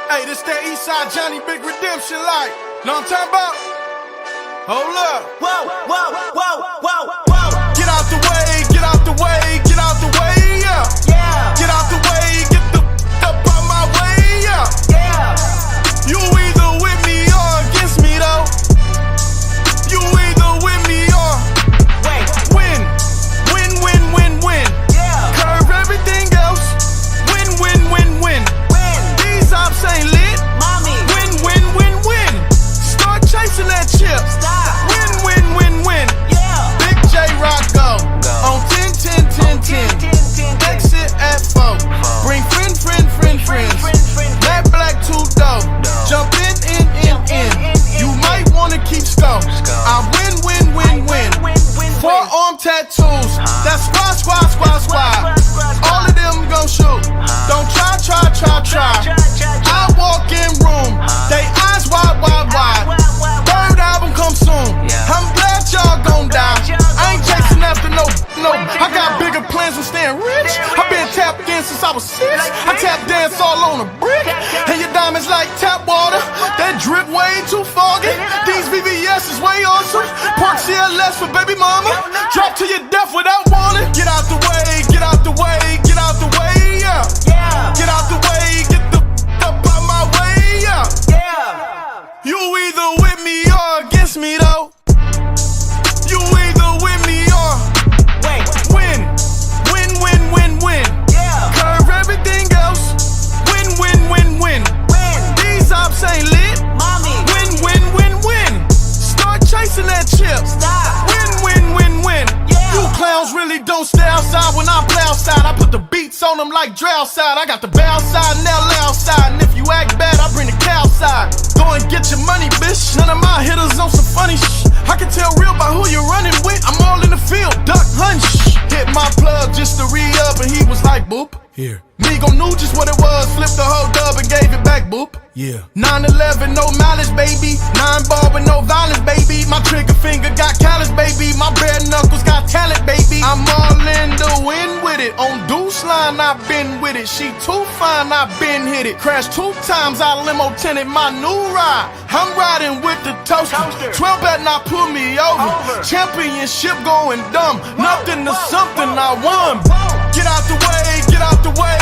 Hey, this that Eastside Johnny Big Redemption like. Know what I'm talking about? Hold up. Whoa, whoa, whoa, whoa, whoa. Get out the way, get out the way, get out the way, yeah. Yeah. Get out the way, get the up out my way, yeah. Yeah. You either with me or against me though. You either with me or Wait. win. Win, win, win, win. Yeah. Curve everything else. Win, win, win, win. Win. These ops ain't lit. Mommy. Win, win, win, win. Start chasing that chip. Stop. Win, win, win, win. Yeah. Big J Rock go. On 10, 10, 10, 10. Exit at 4. Bring friend, friends. Black, black, two dough. Jump in. You might wanna keep score. I win, win, win, win. Forearm tattoos. That's squad. All of them gon' shoot. Don't try. I walk in room. They eyes wide. Third album come soon. I'm glad y'all gon' die. I ain't chasing after no. I got bigger plans than staying rich. I been tapped in since I was 6. I tap dance all on a brick. And your diamonds like tap water. That drip way too foggy. These VVS is way awesome. Park CLS for baby mama. Drop to your death without warning. Get out the way, get out the way, get out the way, yeah. Yeah. Get out the way, get the up out my way, yeah. Yeah. You either with me or against me though. You either with me or Wait. win. Win, win, win, win. Yeah. Curve everything else. Win, win, win, win. Win. These ops ain't lit. Mommy. Win, win, win, win. Start chasing that chip. Stop. Win, win, win, win. Yeah. You clowns really don't stay outside when I play outside. I put the beats on them like Dre outside. I got the bow side and L outside. And if you act bad, I bring the cow side. Go and get your money, bitch. None of my hitters on some funny shit. I can tell real by who you're running with. I'm all in the field, duck, hunt, hit my plug just to re-up, and he was like, boop. Here. Migo knew just what it was, flipped the whole dub and gave it back, boop. Yeah. 911, no mileage, baby. 9-ball with no violence, baby. My trigger finger got callous, baby. My bare knuckles got talent, baby. I'm all in the wind with it. On Deuce line, I've been with it. She too fine, I've been hit it. Crashed 2 times, I limo tinted my new ride. I'm riding with the toaster. 12 better not pull me over. Championship going dumb. Nothing to something I won. Get out the way, get out the way.